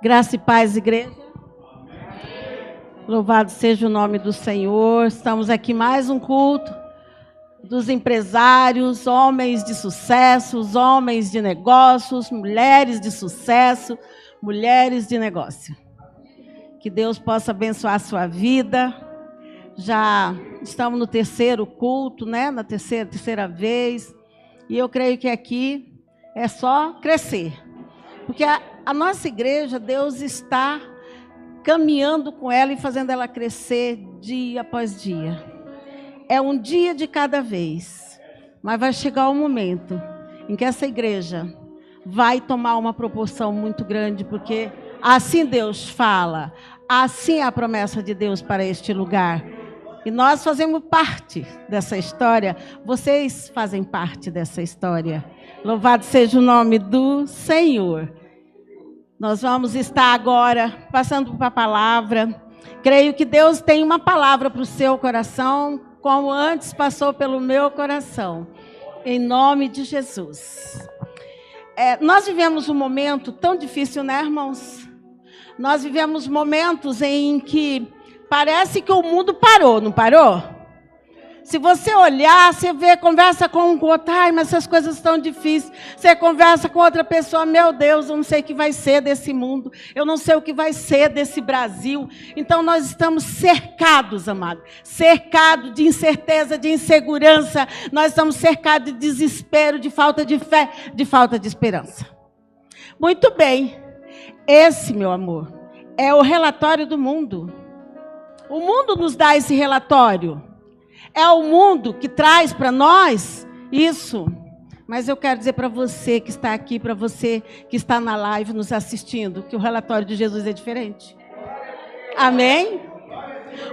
Graça e paz, igreja. Louvado seja o nome do Senhor. Estamos aqui mais um culto dos empresários, homens de sucesso, homens de negócios, mulheres de sucesso, mulheres de negócio. Que Deus possa abençoar a sua vida. Já estamos no terceiro culto, né? Na terceira vez. E eu creio que aqui é só crescer. Porque a nossa igreja, Deus está caminhando com ela e fazendo ela crescer dia após dia. É um dia de cada vez. Mas vai chegar um momento em que essa igreja vai tomar uma proporção muito grande, porque assim Deus fala, assim é a promessa de Deus para este lugar. E nós fazemos parte dessa história, vocês fazem parte dessa história. Louvado seja o nome do Senhor. Nós vamos estar agora passando para a palavra. Creio que Deus tem uma palavra para o seu coração, como antes passou pelo meu coração. Em nome de Jesus. Nós vivemos um momento tão difícil, né, irmãos? Nós vivemos momentos em que parece que o mundo parou, não parou? Se você olhar, você vê, conversa com um outro, ai, mas essas coisas estão difíceis. Você conversa com outra pessoa, meu Deus, eu não sei o que vai ser desse mundo. Eu não sei o que vai ser desse Brasil. Então nós estamos cercados, amados. Cercados de incerteza, de insegurança. Nós estamos cercados de desespero, de falta de fé, de falta de esperança. Muito bem. Esse, meu amor, é o relatório do mundo. O mundo nos dá esse relatório. É o mundo que traz para nós isso. Mas eu quero dizer para você que está aqui, para você que está na live nos assistindo, que o relatório de Jesus é diferente. Amém?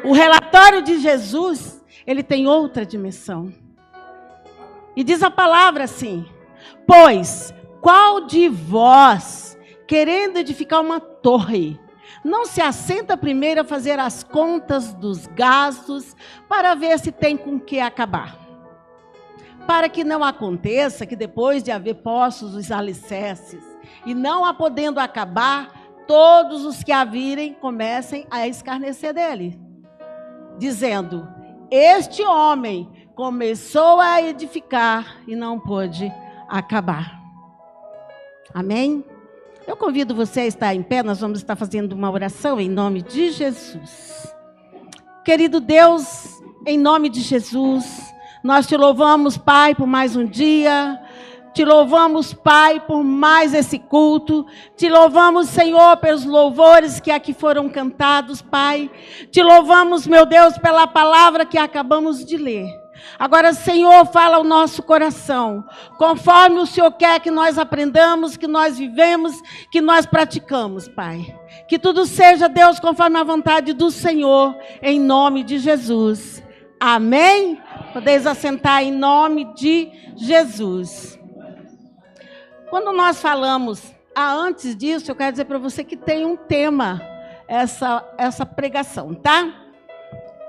O relatório de Jesus, ele tem outra dimensão. E diz a palavra assim: pois qual de vós, querendo edificar uma torre, não se assenta primeiro a fazer as contas dos gastos para ver se tem com que acabar? Para que não aconteça que depois de haver postos os alicerces e não a podendo acabar, todos os que a virem comecem a escarnecer dele, dizendo: este homem começou a edificar e não pôde acabar. Amém? Eu convido você a estar em pé, nós vamos estar fazendo uma oração em nome de Jesus. Querido Deus, em nome de Jesus, nós te louvamos, Pai, por mais um dia. Te louvamos, Pai, por mais esse culto. Te louvamos, Senhor, pelos louvores que aqui foram cantados, Pai. Te louvamos, meu Deus, pela palavra que acabamos de ler. Agora, Senhor, fala ao nosso coração, conforme o Senhor quer que nós aprendamos, que nós vivemos, que nós praticamos, Pai. Que tudo seja, Deus, conforme a vontade do Senhor, em nome de Jesus. Amém? Podeis assentar em nome de Jesus. Quando nós falamos, antes disso, eu quero dizer para você que tem um tema, essa pregação, tá?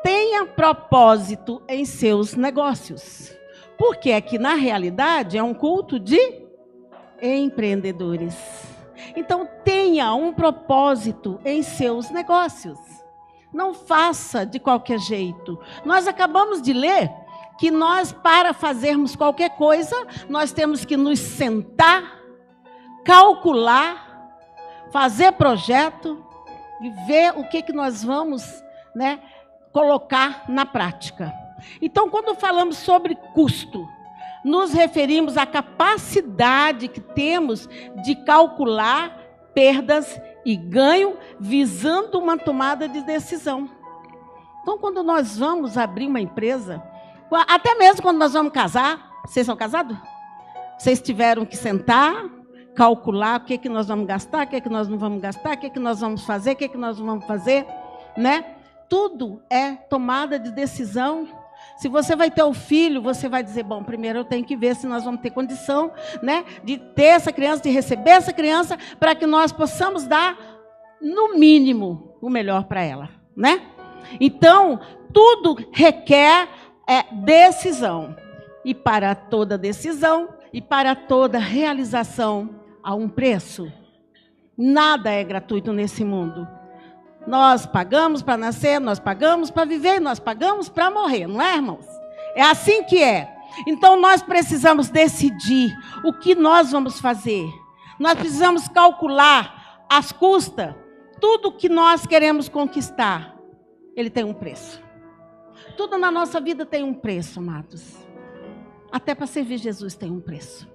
Tenha propósito em seus negócios. Porque aqui, na realidade, é um culto de empreendedores. Então, tenha um propósito em seus negócios. Não faça de qualquer jeito. Nós acabamos de ler que nós, para fazermos qualquer coisa, nós temos que nos sentar, calcular, fazer projeto e ver o que nós vamos, né, colocar na prática. Então, quando falamos sobre custo, nos referimos à capacidade que temos de calcular perdas e ganho, visando uma tomada de decisão. Então, quando nós vamos abrir uma empresa, até mesmo quando nós vamos casar, vocês são casados? Vocês tiveram que sentar, calcular o que nós vamos gastar, o que nós não vamos gastar, o que nós vamos fazer, o que nós não vamos fazer, né? Tudo é tomada de decisão. Se você vai ter um filho, você vai dizer, bom, primeiro eu tenho que ver se nós vamos ter condição, né, de ter essa criança, de receber essa criança, para que nós possamos dar, no mínimo, o melhor para ela, né? Então, tudo requer decisão. E para toda decisão, e para toda realização, há um preço. Nada é gratuito nesse mundo. Nós pagamos para nascer, nós pagamos para viver, nós pagamos para morrer, não é, irmãos? É assim que é. Então nós precisamos decidir o que nós vamos fazer. Nós precisamos calcular as custas. Tudo que nós queremos conquistar, ele tem um preço. Tudo na nossa vida tem um preço, amados. Até para servir Jesus tem um preço.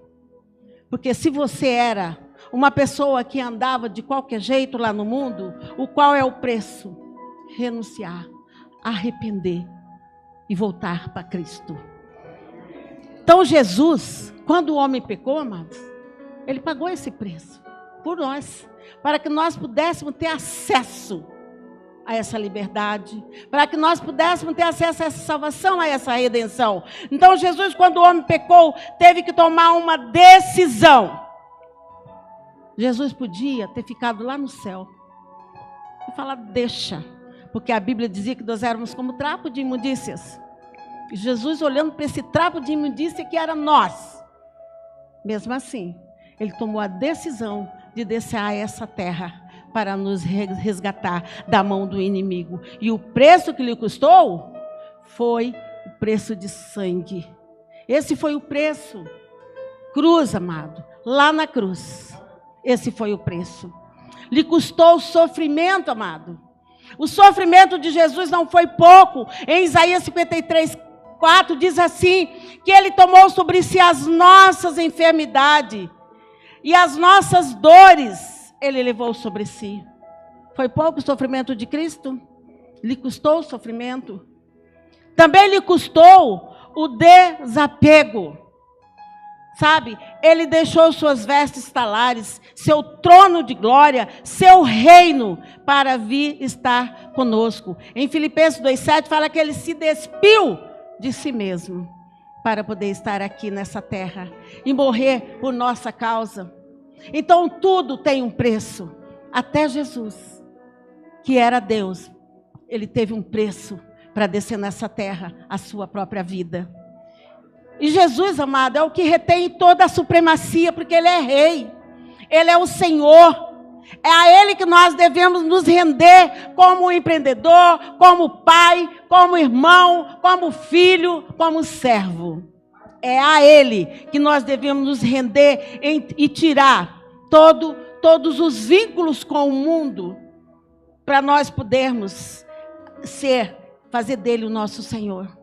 Porque se você era uma pessoa que andava de qualquer jeito lá no mundo, o qual é o preço? Renunciar, arrepender e voltar para Cristo. Então Jesus, quando o homem pecou, amados, ele pagou esse preço por nós, para que nós pudéssemos ter acesso a essa liberdade, para que nós pudéssemos ter acesso a essa salvação, a essa redenção. Então Jesus, quando o homem pecou, teve que tomar uma decisão. Jesus podia ter ficado lá no céu e falar, deixa, porque a Bíblia dizia que nós éramos como trapo de imundícias. E Jesus olhando para esse trapo de imundícia que era nós. Mesmo assim, ele tomou a decisão de descer a essa terra para nos resgatar da mão do inimigo. E o preço que lhe custou foi o preço de sangue. Esse foi o preço. Cruz, amado, lá na cruz. Esse foi o preço. Lhe custou o sofrimento, amado. O sofrimento de Jesus não foi pouco. Em Isaías 53:4 diz assim, que ele tomou sobre si as nossas enfermidades e as nossas dores, ele levou sobre si. Foi pouco o sofrimento de Cristo? Lhe custou o sofrimento. Também lhe custou o desapego. Sabe, ele deixou suas vestes talares, seu trono de glória, seu reino, para vir estar conosco. Em Filipenses 2:7 fala que ele se despiu de si mesmo, para poder estar aqui nessa terra e morrer por nossa causa. Então tudo tem um preço, até Jesus, que era Deus, ele teve um preço para descer nessa terra, a sua própria vida. E Jesus, amado, é o que retém toda a supremacia, porque ele é rei, ele é o Senhor. É a ele que nós devemos nos render como empreendedor, como pai, como irmão, como filho, como servo. É a ele que nós devemos nos render e tirar todos os vínculos com o mundo, para nós podermos fazer dele o nosso Senhor.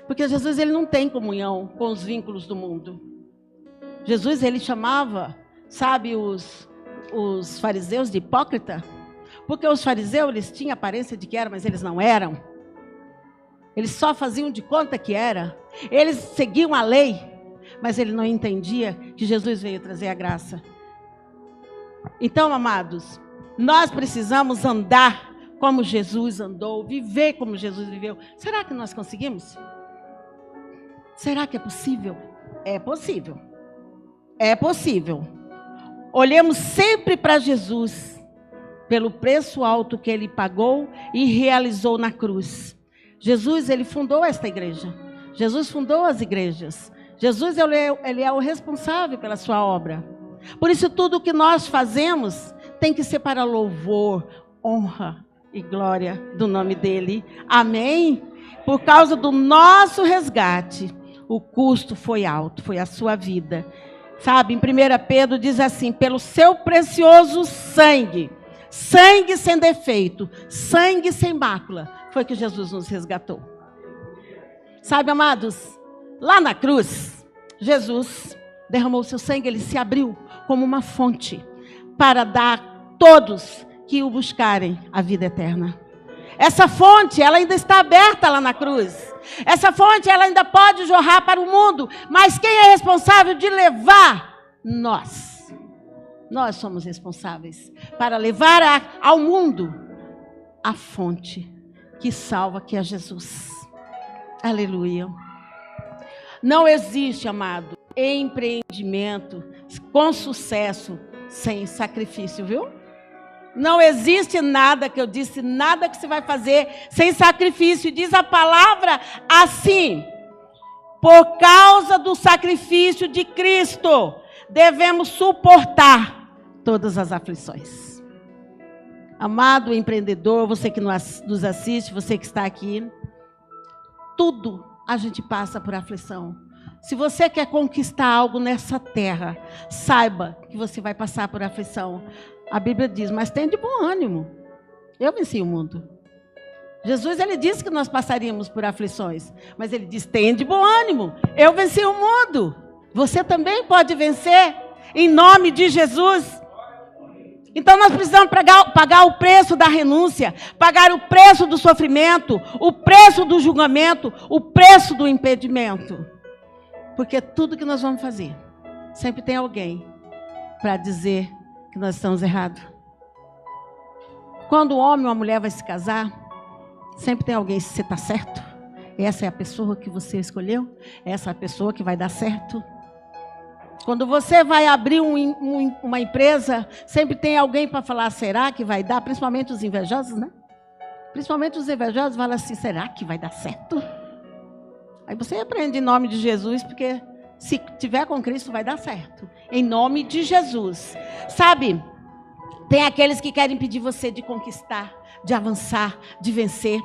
Porque Jesus, ele não tem comunhão com os vínculos do mundo. Jesus, ele chamava, sabe, os fariseus de hipócrita, porque os fariseus, eles tinham aparência de que eram, mas eles não eram. Eles só faziam de conta que era. Eles seguiam a lei, mas ele não entendia que Jesus veio trazer a graça. Então, amados, nós precisamos andar como Jesus andou, viver como Jesus viveu. Será que nós conseguimos? Será que é possível? É possível. É possível. Olhemos sempre para Jesus, pelo preço alto que ele pagou e realizou na cruz. Jesus, ele fundou esta igreja. Jesus fundou as igrejas. Jesus, ele é o responsável pela sua obra. Por isso, tudo que nós fazemos tem que ser para louvor, honra e glória do nome dele. Amém? Por causa do nosso resgate, o custo foi alto, foi a sua vida. Sabe, em 1 Pedro diz assim, pelo seu precioso sangue, sangue sem defeito, sangue sem mácula, foi que Jesus nos resgatou. Sabe, amados, lá na cruz, Jesus derramou seu sangue, ele se abriu como uma fonte para dar a todos que o buscarem a vida eterna. Essa fonte, ela ainda está aberta lá na cruz. Essa fonte, ela ainda pode jorrar para o mundo. Mas quem é responsável de levar? Nós. Nós somos responsáveis para levar ao mundo a fonte que salva, que é Jesus. Aleluia. Não existe, amado, empreendimento com sucesso sem sacrifício, viu? Não existe nada que eu disse, nada que você vai fazer sem sacrifício. Diz a palavra assim, por causa do sacrifício de Cristo, devemos suportar todas as aflições. Amado empreendedor, você que nos assiste, você que está aqui, tudo a gente passa por aflição. Se você quer conquistar algo nessa terra, saiba que você vai passar por aflição. A Bíblia diz, mas tenha de bom ânimo. Eu venci o mundo. Jesus, ele disse que nós passaríamos por aflições, mas ele diz, tenha de bom ânimo. Eu venci o mundo. Você também pode vencer, em nome de Jesus. Então nós precisamos pagar o preço da renúncia, pagar o preço do sofrimento, o preço do julgamento, o preço do impedimento. Porque tudo que nós vamos fazer, sempre tem alguém para dizer que nós estamos errados. Quando um homem ou uma mulher vai se casar, sempre tem alguém, se você está certo, essa é a pessoa que você escolheu, essa é a pessoa que vai dar certo. Quando você vai abrir uma empresa, sempre tem alguém para falar, será que vai dar? Principalmente os invejosos, né? Principalmente os invejosos falam assim, será que vai dar certo? Aí você aprende em nome de Jesus, porque se tiver com Cristo vai dar certo. Em nome de Jesus. Sabe, tem aqueles que querem impedir você de conquistar, de avançar, de vencer.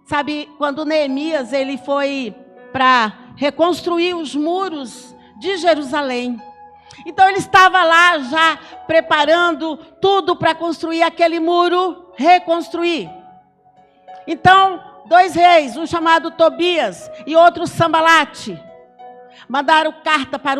Sabe, quando Neemias ele foi para reconstruir os muros de Jerusalém. Então ele estava lá já preparando tudo para construir aquele muro, reconstruir. Então, 2 reis, um chamado Tobias e outro Sambalate, mandaram carta para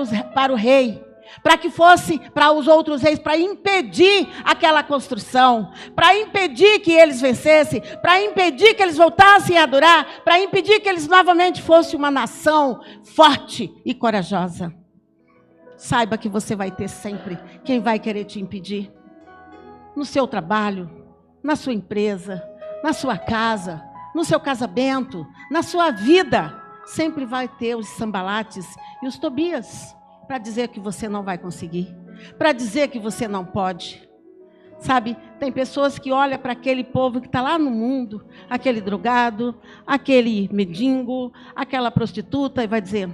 o rei, para que fosse para os outros reis, para impedir aquela construção, para impedir que eles vencessem, para impedir que eles voltassem a adorar, para impedir que eles novamente fossem uma nação forte e corajosa. Saiba que você vai ter sempre quem vai querer te impedir. No seu trabalho, na sua empresa, na sua casa, no seu casamento, na sua vida, sempre vai ter os Sambalates e os Tobias, para dizer que você não vai conseguir, para dizer que você não pode. Sabe, tem pessoas que olham para aquele povo que está lá no mundo, aquele drogado, aquele mendigo, aquela prostituta, e vai dizer,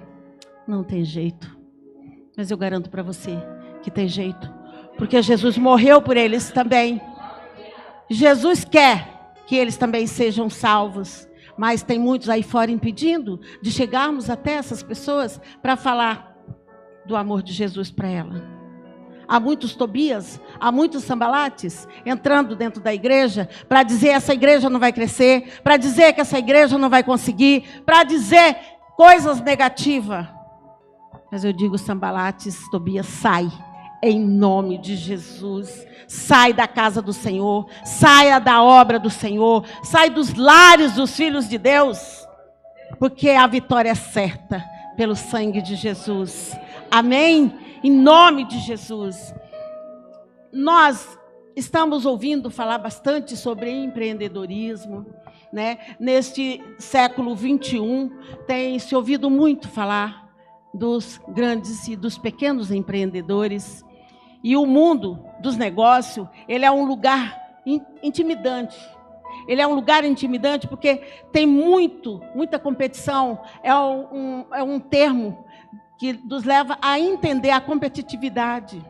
não tem jeito. Mas eu garanto para você que tem jeito, porque Jesus morreu por eles também. Jesus quer que eles também sejam salvos, mas tem muitos aí fora impedindo de chegarmos até essas pessoas para falar do amor de Jesus para ela. Há muitos Tobias, há muitos Sambalates entrando dentro da igreja para dizer que essa igreja não vai crescer, para dizer que essa igreja não vai conseguir, para dizer coisas negativas. Mas eu digo, Sambalates, Tobias, sai. Em nome de Jesus, sai da casa do Senhor, saia da obra do Senhor, sai dos lares dos filhos de Deus, porque a vitória é certa pelo sangue de Jesus. Amém? Em nome de Jesus. Nós estamos ouvindo falar bastante sobre empreendedorismo, né? Neste século 21, tem se ouvido muito falar dos grandes e dos pequenos empreendedores. E o mundo dos negócios, ele é um lugar intimidante. Ele é um lugar intimidante porque tem muita competição. É um termo que nos leva a entender a competitividade.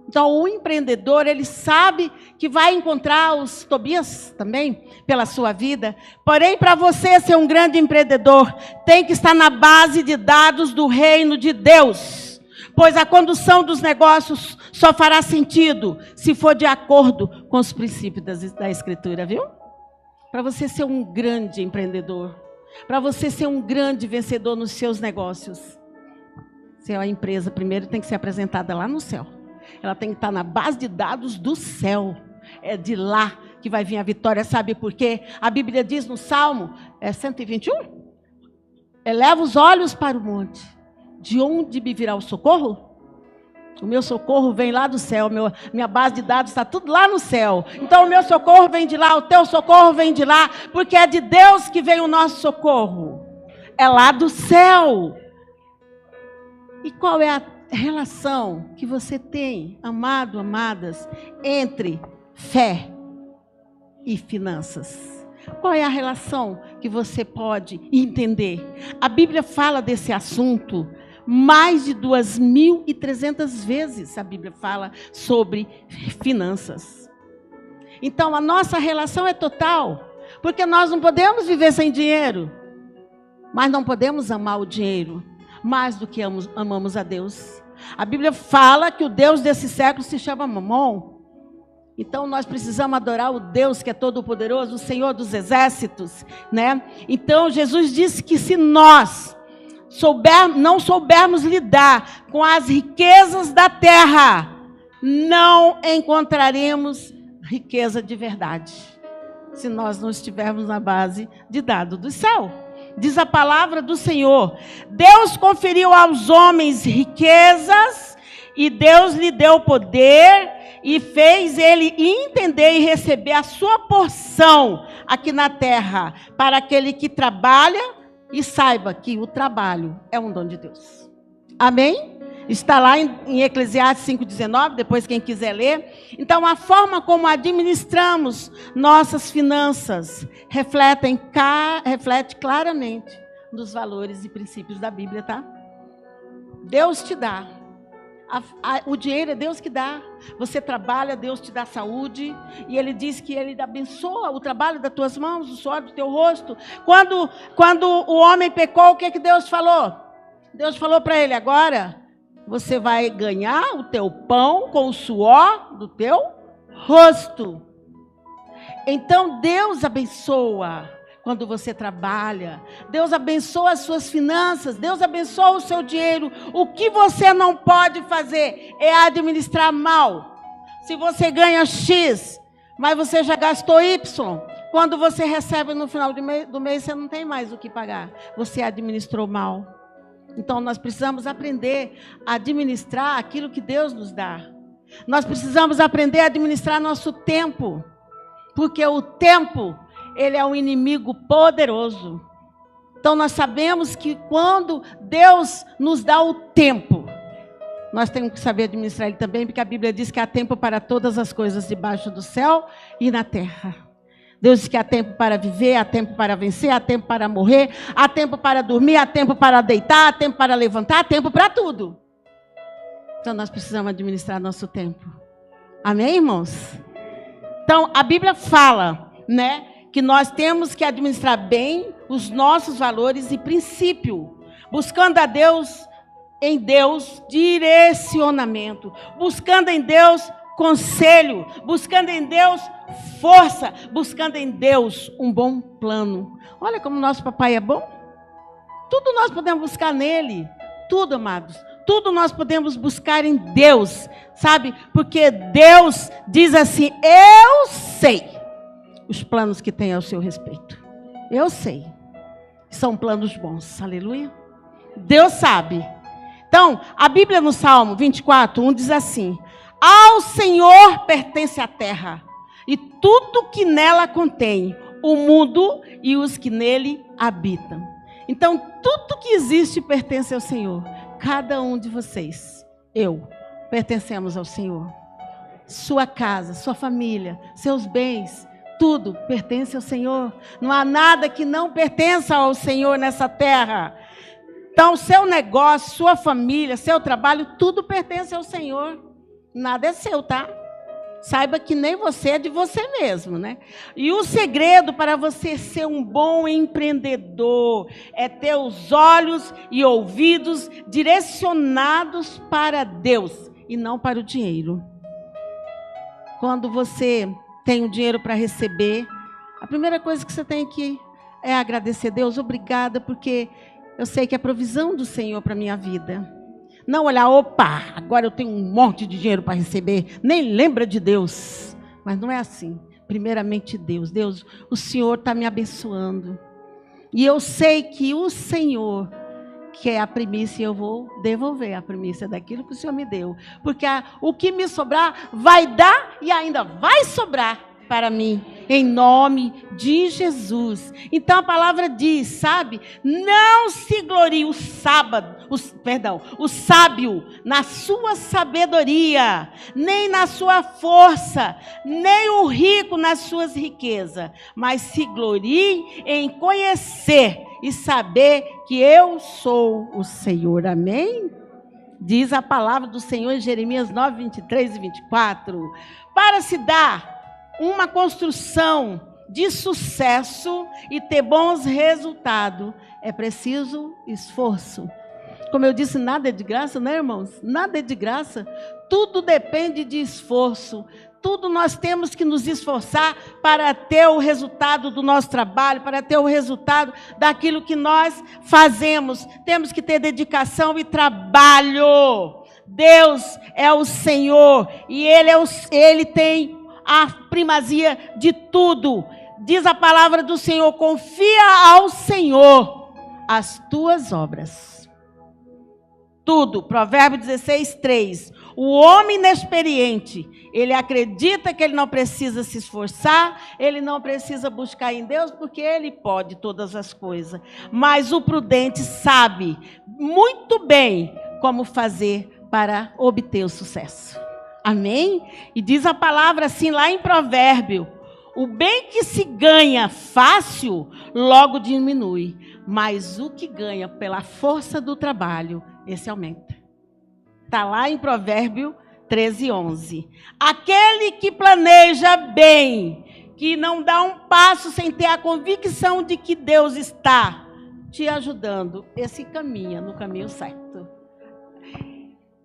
Então, o empreendedor, ele sabe que vai encontrar os Tobias também pela sua vida. Porém, para você ser um grande empreendedor, tem que estar na base de dados do reino de Deus. Pois a condução dos negócios só fará sentido se for de acordo com os princípios da Escritura, viu? Para você ser um grande empreendedor, para você ser um grande vencedor nos seus negócios, a empresa primeiro tem que ser apresentada lá no céu. Ela tem que estar na base de dados do céu. É de lá que vai vir a vitória. Sabe por quê? A Bíblia diz no Salmo 121, eleva os olhos para o monte. De onde me virá o socorro? O meu socorro vem lá do céu. Minha base de dados está tudo lá no céu. Então o meu socorro vem de lá, o teu socorro vem de lá, porque é de Deus que vem o nosso socorro. É lá do céu. E qual é a relação que você tem, amado, amadas, entre fé e finanças? Qual é a relação que você pode entender? A Bíblia fala desse assunto Mais de 2.300 vezes a Bíblia fala sobre finanças. Então, a nossa relação é total. Porque nós não podemos viver sem dinheiro. Mas não podemos amar o dinheiro mais do que amamos a Deus. A Bíblia fala que o Deus desse século se chama Mamon. Então nós precisamos adorar o Deus que é todo-poderoso, o Senhor dos exércitos, né? Então Jesus disse que se nós não soubermos lidar com as riquezas da terra, não encontraremos riqueza de verdade. Se nós não estivermos na base de dado do céu. Diz a palavra do Senhor: Deus conferiu aos homens riquezas e Deus lhe deu poder e fez ele entender e receber a sua porção aqui na terra, para aquele que trabalha e saiba que o trabalho é um dom de Deus. Amém? Está lá em Eclesiastes 5,19, depois quem quiser ler. Então, a forma como administramos nossas finanças reflete claramente nos valores e princípios da Bíblia, tá? Deus te dá. O dinheiro é Deus que dá. Você trabalha, Deus te dá saúde. E Ele diz que Ele abençoa o trabalho das tuas mãos, o suor do teu rosto. Quando o homem pecou, o que Deus falou? Deus falou para ele: agora você vai ganhar o teu pão com o suor do teu rosto. Então Deus abençoa quando você trabalha. Deus abençoa as suas finanças. Deus abençoa o seu dinheiro. O que você não pode fazer é administrar mal. Se você ganha X, mas você já gastou Y, quando você recebe no final do mês, você não tem mais o que pagar. Você administrou mal. Então, nós precisamos aprender a administrar aquilo que Deus nos dá. Nós precisamos aprender a administrar nosso tempo. Porque o tempo, ele é um inimigo poderoso. Então, nós sabemos que quando Deus nos dá o tempo, nós temos que saber administrar ele também, porque a Bíblia diz que há tempo para todas as coisas debaixo do céu e na terra. Deus diz que há tempo para viver, há tempo para vencer, há tempo para morrer, há tempo para dormir, há tempo para deitar, há tempo para levantar, há tempo para tudo. Então nós precisamos administrar nosso tempo. Amém, irmãos? Então a Bíblia fala, né, que nós temos que administrar bem os nossos valores e princípios, buscando a Deus, em Deus, direcionamento, buscando em Deus conselho, buscando em Deus força, buscando em Deus um bom plano. Olha como nosso papai é bom. Tudo nós podemos buscar nele. Tudo, amados. Tudo nós podemos buscar em Deus. Sabe? Porque Deus diz assim: eu sei os planos que tem ao seu respeito. Eu sei. São planos bons. Aleluia. Deus sabe. Então, a Bíblia no Salmo 24:1 diz assim: ao Senhor pertence a terra e tudo que nela contém, o mundo e os que nele habitam. Então, tudo que existe pertence ao Senhor. Cada um de vocês, pertencemos ao Senhor. Sua casa, sua família, seus bens, tudo pertence ao Senhor. Não há nada que não pertença ao Senhor nessa terra. Então, seu negócio, sua família, seu trabalho, tudo pertence ao Senhor. Nada é seu, tá? Saiba que nem você é de você mesmo, né? E o segredo para você ser um bom empreendedor é ter os olhos e ouvidos direcionados para Deus e não para o dinheiro. Quando você tem o dinheiro para receber, a primeira coisa que você tem que é agradecer a Deus. Obrigada, porque eu sei que é a provisão do Senhor para a minha vida. Não olhar, opa, agora eu tenho um monte de dinheiro para receber, nem lembra de Deus. Mas não é assim. Primeiramente Deus. Deus, o Senhor está me abençoando. E eu sei que o Senhor quer a primícia e eu vou devolver a primícia daquilo que o Senhor me deu. Porque o que me sobrar vai dar e ainda vai sobrar para mim. em nome de Jesus. Então a palavra diz, sabe? Não se glorie o sábio na sua sabedoria, nem na sua força, nem o rico nas suas riquezas, mas se glorie em conhecer e saber que eu sou o Senhor. Amém? Diz a palavra do Senhor em Jeremias 9, 23 e 24. Para se dar uma construção de sucesso e ter bons resultados, é preciso esforço. Como eu disse, nada é de graça, né, irmãos? Nada é de graça. Tudo depende de esforço. Tudo nós temos que nos esforçar para ter o resultado do nosso trabalho, para ter o resultado daquilo que nós fazemos. Temos que ter dedicação e trabalho. Deus é o Senhor e Ele tem a primazia de tudo. Diz a palavra do Senhor: confia ao Senhor as tuas obras. Tudo. Provérbio 16, 3. O homem inexperiente, ele acredita que ele não precisa se esforçar, ele não precisa buscar em Deus, porque ele pode todas as coisas. Mas o prudente sabe muito bem como fazer para obter o sucesso. Amém? E diz a palavra assim lá em Provérbio: o bem que se ganha fácil, logo diminui, mas o que ganha pela força do trabalho, esse aumenta. Está lá em Provérbio 13, 11. Aquele que planeja bem, que não dá um passo sem ter a convicção de que Deus está te ajudando, esse caminha no caminho certo.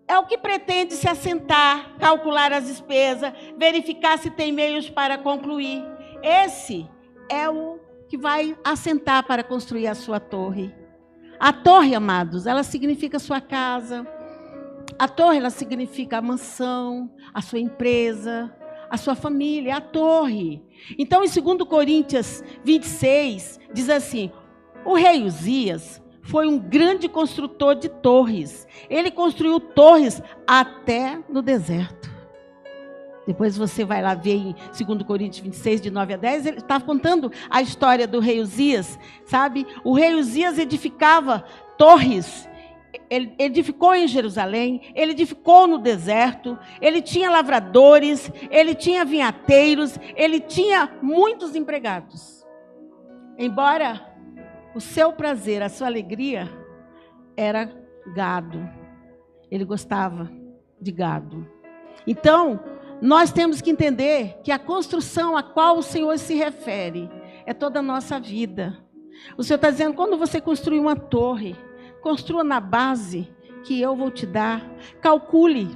É o que pretende se assentar, calcular as despesas, verificar se tem meios para concluir. Esse é o que vai assentar para construir a sua torre. A torre, amados, ela significa a sua casa. A torre, ela significa a mansão, a sua empresa, a sua família, a torre. Então, em 2 Coríntios 26, diz assim: o rei Uzias foi um grande construtor de torres. Ele construiu torres até no deserto. Depois você vai lá ver em 2 Coríntios 26, de 9 a 10, ele está contando a história do rei Uzias, sabe? O rei Uzias edificava torres. Ele edificou em Jerusalém, ele edificou no deserto, ele tinha lavradores, ele tinha vinhateiros, ele tinha muitos empregados. Embora o seu prazer, a sua alegria era gado. Ele gostava de gado. Então, nós temos que entender que a construção a qual o Senhor se refere é toda a nossa vida. O Senhor está dizendo, quando você construir uma torre, construa na base que eu vou te dar. Calcule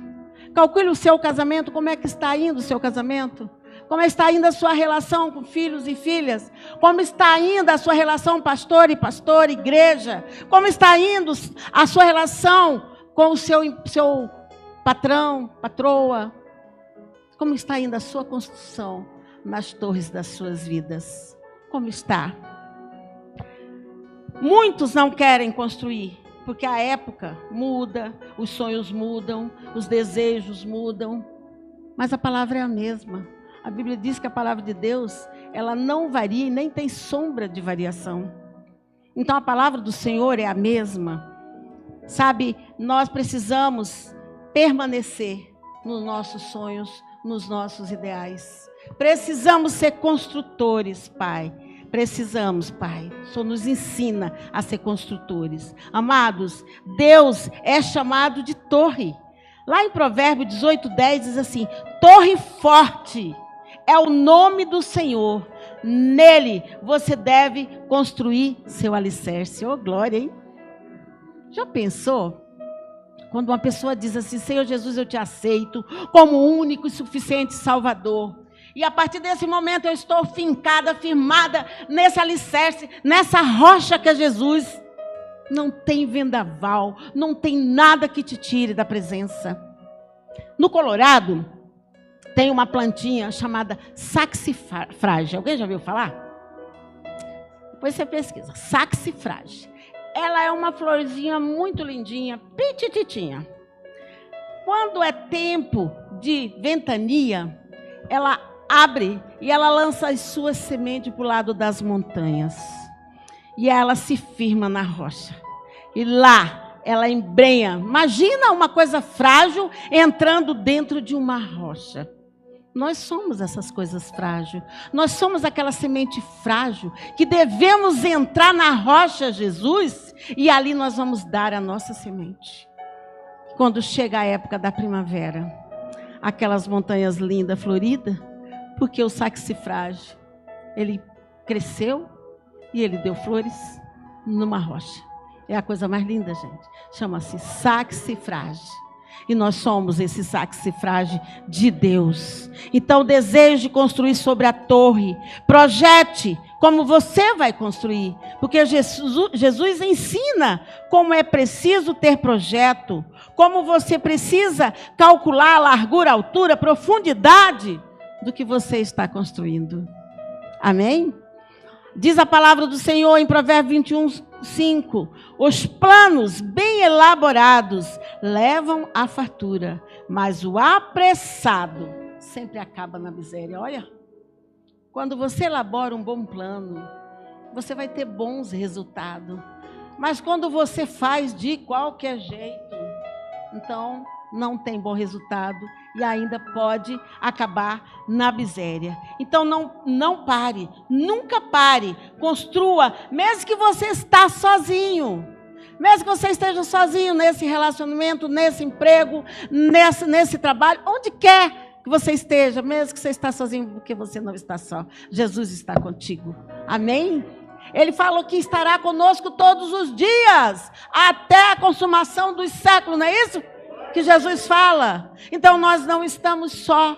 o seu casamento, como é que está indo o seu casamento? Como está indo a sua relação com filhos e filhas? Como está indo a sua relação pastor e pastora, igreja? Como está indo a sua relação com o seu patrão, patroa? Como está indo a sua construção nas torres das suas vidas? Como está? Muitos não querem construir, porque a época muda, os sonhos mudam, os desejos mudam, mas a palavra é a mesma. A Bíblia diz que a palavra de Deus, ela não varia e nem tem sombra de variação. Então a palavra do Senhor é a mesma. Sabe, nós precisamos permanecer nos nossos sonhos, nos nossos ideais. Precisamos ser construtores, Pai. Precisamos, Pai. O Senhor nos ensina a ser construtores. Amados, Deus é chamado de torre. Lá em Provérbio 18, 10 diz assim: torre forte é o nome do Senhor. Nele você deve construir seu alicerce. Oh, glória, hein? Já pensou? Quando uma pessoa diz assim: Senhor Jesus, eu te aceito como único e suficiente Salvador. E a partir desse momento eu estou fincada, firmada nesse alicerce, nessa rocha que é Jesus. Não tem vendaval, não tem nada que te tire da presença. No Colorado, tem uma plantinha chamada saxifrage. Alguém já ouviu falar? Depois você pesquisa. Saxifrage. Ela é uma florzinha muito lindinha, petititinha. Quando é tempo de ventania, ela abre e ela lança as suas sementes para o lado das montanhas. E ela se firma na rocha. E lá ela embrenha. Imagina uma coisa frágil entrando dentro de uma rocha. Nós somos essas coisas frágeis. Nós somos aquela semente frágil que devemos entrar na rocha, Jesus, e ali nós vamos dar a nossa semente. Quando chega a época da primavera, aquelas montanhas lindas, floridas, porque o saxifrage, ele cresceu e ele deu flores numa rocha. É a coisa mais linda, gente. Chama-se saxifrage. E nós somos esse saxifrage de Deus. Então, deseje construir sobre a torre. Projete como você vai construir. Porque Jesus ensina como é preciso ter projeto. Como você precisa calcular a largura, a altura, a profundidade do que você está construindo. Amém? Diz a palavra do Senhor em Provérbios 21:5. Os planos bem elaborados levam à fartura, mas o apressado sempre acaba na miséria. Olha, quando você elabora um bom plano, você vai ter bons resultados. Mas quando você faz de qualquer jeito, então não tem bom resultado e ainda pode acabar na miséria. Então não pare, nunca pare, construa, mesmo que você está sozinho, mesmo que você esteja sozinho nesse relacionamento, nesse emprego, nesse trabalho, onde quer que você esteja, mesmo que você está sozinho, porque você não está só, Jesus está contigo, amém? Ele falou que estará conosco todos os dias, até a consumação dos séculos, não é isso? Que Jesus fala. Então nós não estamos só.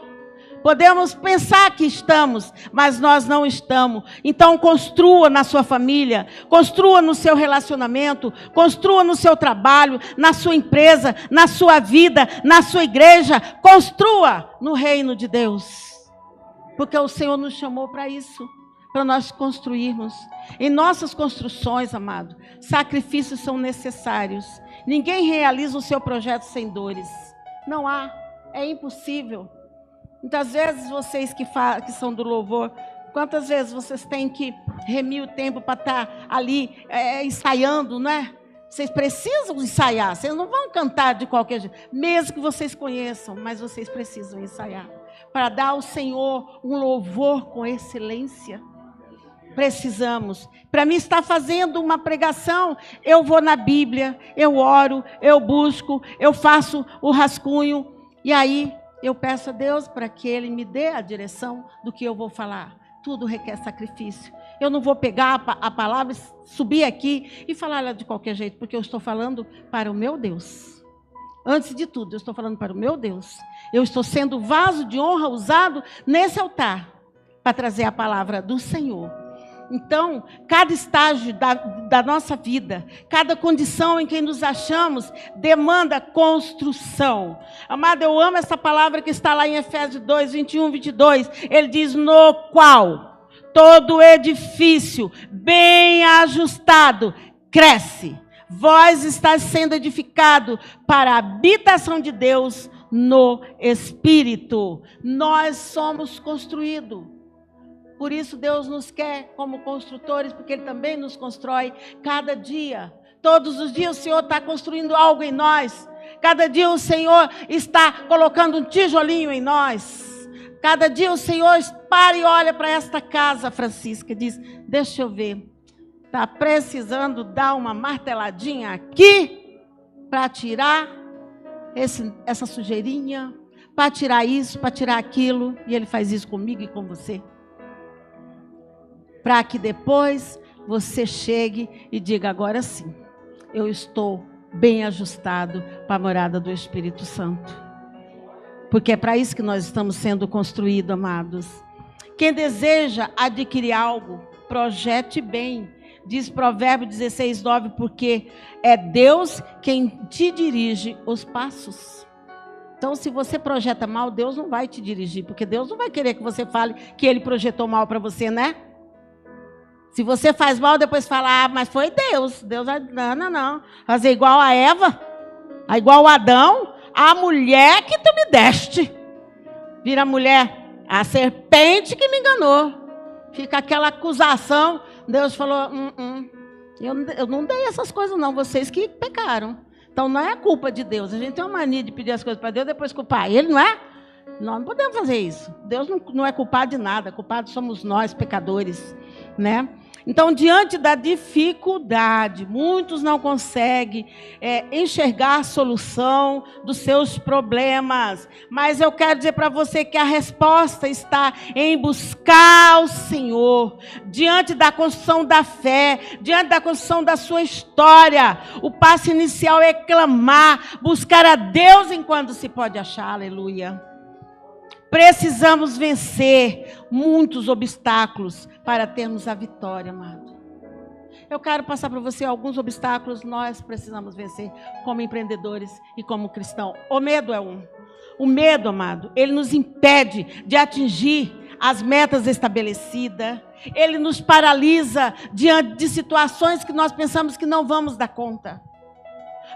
Podemos pensar que estamos, mas nós não estamos. Então construa na sua família, construa no seu relacionamento, construa no seu trabalho, na sua empresa, na sua vida, na sua igreja, construa no reino de Deus. Porque o Senhor nos chamou para isso, para nós construirmos. Em nossas construções, amado, sacrifícios são necessários. Ninguém realiza o seu projeto sem dores. Não há, é impossível. Muitas vezes vocês que são do louvor, quantas vezes vocês têm que remir o tempo para estar ali ensaiando, não é? Vocês precisam ensaiar, vocês não vão cantar de qualquer jeito, mesmo que vocês conheçam, mas vocês precisam ensaiar, para dar ao Senhor um louvor com excelência. Precisamos. Para mim estar fazendo uma pregação, eu vou na Bíblia, eu oro, eu busco, eu faço o rascunho, e aí eu peço a Deus para que Ele me dê a direção do que eu vou falar. Tudo requer sacrifício. Eu não vou pegar a palavra, subir aqui e falar ela de qualquer jeito, porque eu estou falando para o meu Deus. Antes de tudo, eu estou falando para o meu Deus. Eu estou sendo vaso de honra usado nesse altar para trazer a palavra do Senhor. Então, cada estágio da nossa vida, cada condição em que nos achamos, demanda construção. Amado, eu amo essa palavra que está lá em Efésios 2, 21, 22. Ele diz, no qual todo edifício bem ajustado cresce. Vós estáis sendo edificado para a habitação de Deus no Espírito. Nós somos construídos. Por isso Deus nos quer como construtores, porque Ele também nos constrói cada dia. Todos os dias o Senhor está construindo algo em nós. Cada dia o Senhor está colocando um tijolinho em nós. Cada dia o Senhor para e olha para esta casa, Francisca, e diz, deixa eu ver. Está precisando dar uma marteladinha aqui para tirar essa sujeirinha, para tirar isso, para tirar aquilo. E Ele faz isso comigo e com você. Para que depois você chegue e diga, agora sim, eu estou bem ajustado para a morada do Espírito Santo. Porque é para isso que nós estamos sendo construídos, amados. Quem deseja adquirir algo, projete bem. Diz Provérbios 16, 9, porque é Deus quem te dirige os passos. Então, se você projeta mal, Deus não vai te dirigir, porque Deus não vai querer que você fale que Ele projetou mal para você, né? Se você faz mal, depois fala, mas foi Deus. Deus vai, não. Fazer igual a Eva, igual a Adão, a mulher que tu me deste. Vira a mulher, A serpente que me enganou. Fica aquela acusação. Deus falou, eu não dei essas coisas não, vocês que pecaram. Então não é culpa de Deus. A gente tem uma mania de pedir as coisas para Deus e depois culpar Ele, não é? Nós não podemos fazer isso. Deus não é culpado de nada. Culpados somos nós, pecadores, né? Então, diante da dificuldade, muitos não conseguem enxergar a solução dos seus problemas. Mas eu quero dizer para você que a resposta está em buscar o Senhor. Diante da construção da fé, diante da construção da sua história, o passo inicial é clamar, buscar a Deus enquanto se pode achar. Aleluia. Precisamos vencer muitos obstáculos para termos a vitória, amado. Eu quero passar para você alguns obstáculos nós precisamos vencer como empreendedores e como cristãos. O medo é um. O medo, amado, ele nos impede de atingir as metas estabelecidas. Ele nos paralisa diante de situações que nós pensamos que não vamos dar conta.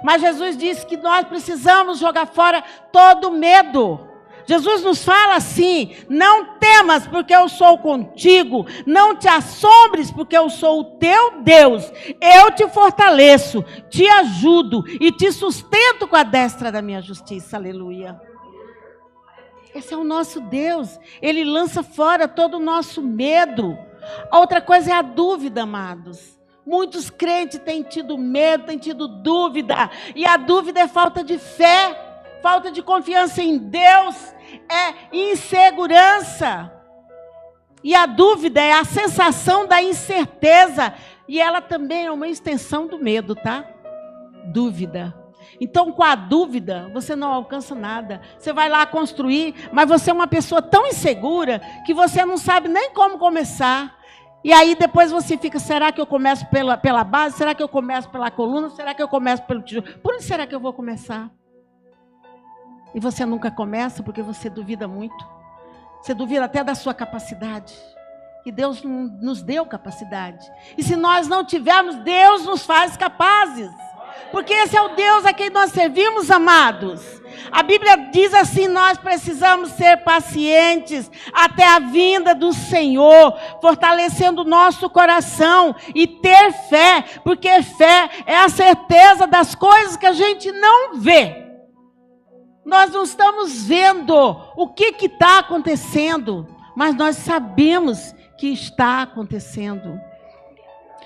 Mas Jesus disse que nós precisamos jogar fora todo medo. Jesus nos fala assim, não temas porque eu sou contigo, não te assombres porque eu sou o teu Deus, eu te fortaleço, te ajudo e te sustento com a destra da minha justiça, aleluia. Esse é o nosso Deus, Ele lança fora todo o nosso medo. A outra coisa é a dúvida, amados. Muitos crentes têm tido medo, têm tido dúvida, e a dúvida é falta de fé, falta de confiança em Deus, é insegurança. E a dúvida é a sensação da incerteza. E ela também é uma extensão do medo, tá? Dúvida. Então, com a dúvida, você não alcança nada. Você vai lá construir, mas você é uma pessoa tão insegura que você não sabe nem como começar. E aí depois você fica, será que eu começo pela base? Será que eu começo pela coluna? Será que eu começo pelo tijolo? Por onde será que eu vou começar? E você nunca começa porque você duvida muito. Você duvida até da sua capacidade. E Deus nos deu capacidade. E se nós não tivermos, Deus nos faz capazes. Porque esse é o Deus a quem nós servimos, amados. A Bíblia diz assim, nós precisamos ser pacientes até a vinda do Senhor, fortalecendo o nosso coração e ter fé, porque fé é a certeza das coisas que a gente não vê. Nós não estamos vendo o que está acontecendo, mas nós sabemos que está acontecendo.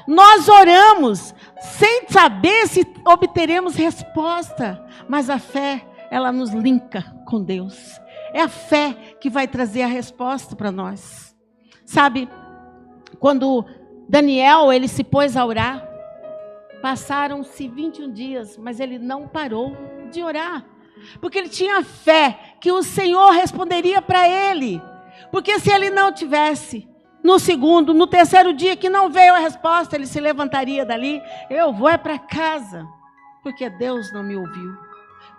Nós oramos sem saber se obteremos resposta, mas a fé, ela nos linka com Deus. É a fé que vai trazer a resposta para nós. Sabe, quando Daniel, ele se pôs a orar, passaram-se 21 dias, mas ele não parou de orar. Porque ele tinha fé que o Senhor responderia para ele. Porque se ele não tivesse, no segundo, no terceiro dia que não veio a resposta, ele se levantaria dali. Eu vou para casa, porque Deus não me ouviu.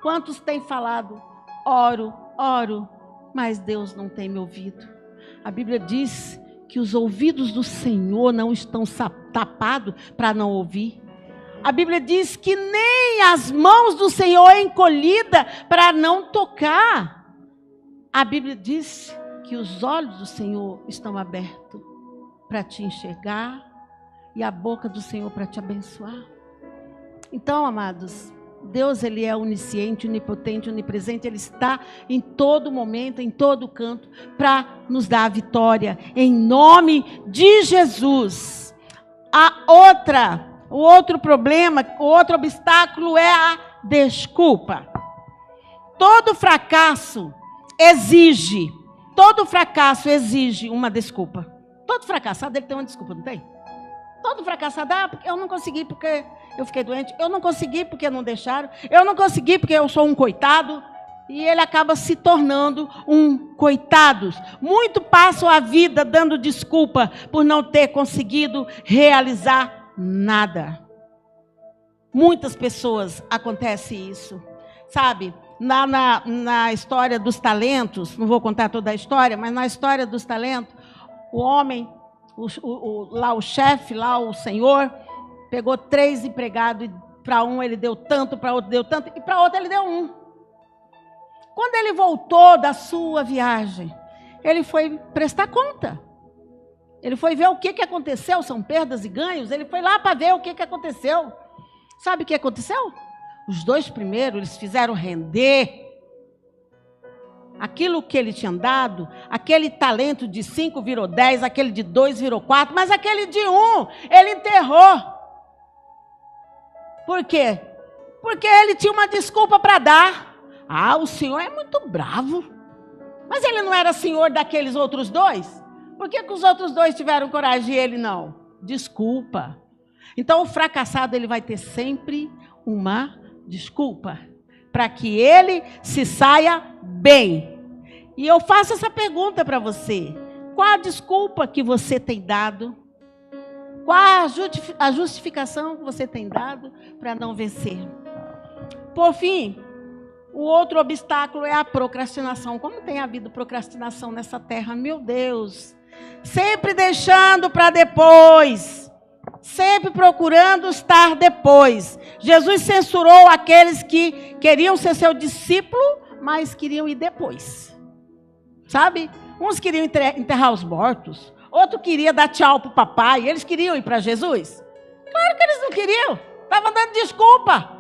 Quantos têm falado, oro, mas Deus não tem me ouvido. A Bíblia diz que os ouvidos do Senhor não estão tapados para não ouvir. A Bíblia diz que nem as mãos do Senhor é encolhida para não tocar. A Bíblia diz que os olhos do Senhor estão abertos para te enxergar e a boca do Senhor para te abençoar. Então, amados, Deus, Ele é onisciente, onipotente, onipresente. Ele está em todo momento, em todo canto, para nos dar a vitória. Em nome de Jesus. O outro problema, o outro obstáculo é a desculpa. Todo fracasso exige uma desculpa. Todo fracassado ele tem uma desculpa, não tem? Todo fracassado, porque eu não consegui porque eu fiquei doente, eu não consegui porque não deixaram, eu não consegui porque eu sou um coitado. E ele acaba se tornando um coitado. Muitos passam a vida dando desculpa por não ter conseguido realizar nada. Muitas pessoas acontece isso. Sabe, na história dos talentos, não vou contar toda a história, mas na história dos talentos, o homem, o chefe, o senhor, pegou 3 empregados, e para um ele deu tanto, para outro deu tanto, e para outro ele deu 1. Quando ele voltou da sua viagem, ele foi prestar conta. Ele foi ver o que aconteceu, são perdas e ganhos. Ele foi lá para ver o que aconteceu. Sabe o que aconteceu? Os 2 primeiros, eles fizeram render aquilo que ele tinha dado. Aquele talento de 5 virou 10, aquele de 2 virou 4, mas aquele de 1, ele enterrou. Por quê? Porque ele tinha uma desculpa para dar. Ah, o senhor é muito bravo. Mas ele não era senhor daqueles outros 2? Por que os outros 2 tiveram coragem e ele não? Desculpa. Então o fracassado, ele vai ter sempre uma desculpa para que ele se saia bem. E eu faço essa pergunta para você. Qual a desculpa que você tem dado? Qual a justificação que você tem dado para não vencer? Por fim, o outro obstáculo é a procrastinação. Como tem havido procrastinação nessa terra? Meu Deus! Sempre deixando para depois. Sempre procurando estar depois. Jesus censurou aqueles que queriam ser seu discípulo, mas queriam ir depois. Sabe? Uns queriam enterrar os mortos. Outro queria dar tchau para o papai. Eles queriam ir para Jesus? Claro que eles não queriam. Estavam dando desculpa.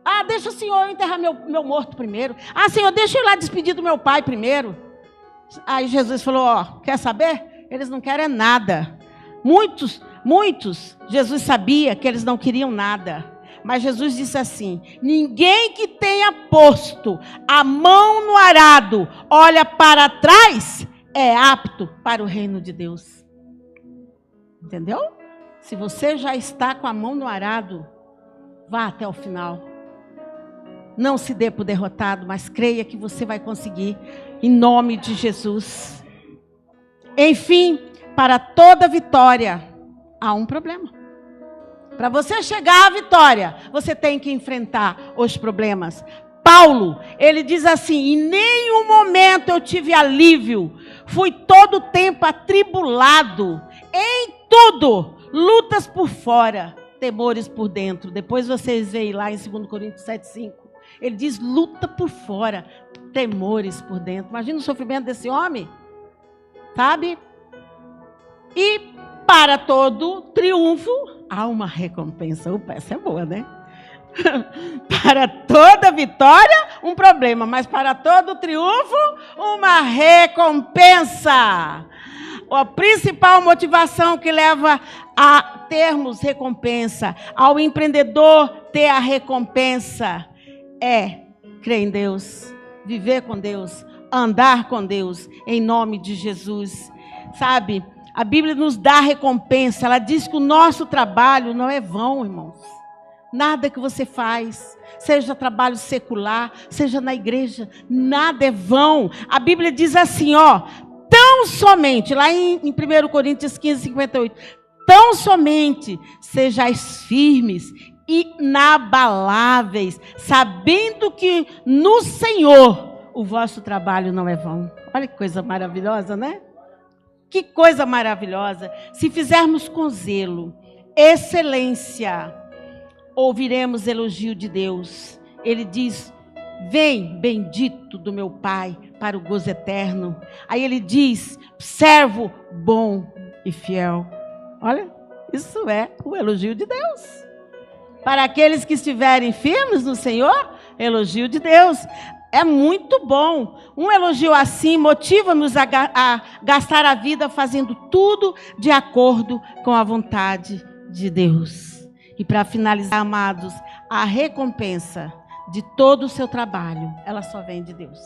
Ah, deixa o senhor enterrar meu morto primeiro. Ah, senhor, deixa eu ir lá despedir do meu pai primeiro. Aí Jesus falou, ó, quer saber? Eles não querem nada. Muitos, Jesus sabia que eles não queriam nada. Mas Jesus disse assim, ninguém que tenha posto a mão no arado, olha para trás, é apto para o reino de Deus. Entendeu? Se você já está com a mão no arado, vá até o final. Não se dê por derrotado, mas creia que você vai conseguir, em nome de Jesus. Enfim, para toda vitória, há um problema. Para você chegar à vitória, você tem que enfrentar os problemas. Paulo, ele diz assim, em nenhum momento eu tive alívio, fui todo o tempo atribulado, em tudo, lutas por fora, temores por dentro. Depois vocês veem lá em 2 Coríntios 7,5. Ele diz luta por fora, temores por dentro. Imagina o sofrimento desse homem, sabe? E para todo triunfo, há uma recompensa. Opa, essa é boa, né? Para toda vitória, um problema. Mas para todo triunfo, uma recompensa. A principal motivação que leva a termos recompensa, ao empreendedor ter a recompensa, é crer em Deus, viver com Deus, andar com Deus, em nome de Jesus. Sabe, a Bíblia nos dá recompensa. Ela diz que o nosso trabalho não é vão, irmãos. Nada que você faz, seja trabalho secular, seja na igreja, nada é vão. A Bíblia diz assim, ó, tão somente, lá em 1 Coríntios 15:58, tão somente sejais firmes, inabaláveis, sabendo que no Senhor o vosso trabalho não é vão. Olha que coisa maravilhosa, né? Que coisa maravilhosa. Se fizermos com zelo, excelência, ouviremos elogio de Deus. Ele diz, vem, bendito do meu Pai, para o gozo eterno. Aí ele diz, servo bom e fiel. Olha, isso é o elogio de Deus. Para aqueles que estiverem firmes no Senhor, elogio de Deus. É muito bom. Um elogio assim motiva-nos a gastar a vida fazendo tudo de acordo com a vontade de Deus. E para finalizar, amados, a recompensa de todo o seu trabalho, ela só vem de Deus.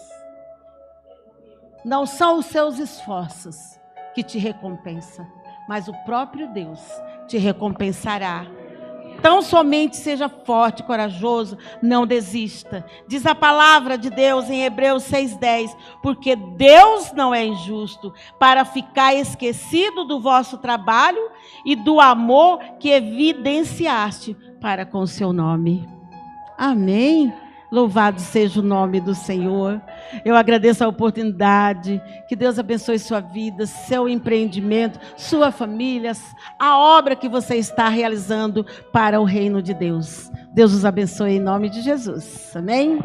Não são os seus esforços que te recompensam, mas o próprio Deus te recompensará. Tão somente seja forte, corajoso, não desista. Diz a palavra de Deus em Hebreus 6:10, porque Deus não é injusto para ficar esquecido do vosso trabalho e do amor que evidenciaste para com o seu nome. Amém. Louvado seja o nome do Senhor. Eu agradeço a oportunidade. Que Deus abençoe sua vida, seu empreendimento, sua família, a obra que você está realizando para o reino de Deus. Deus os abençoe em nome de Jesus. Amém?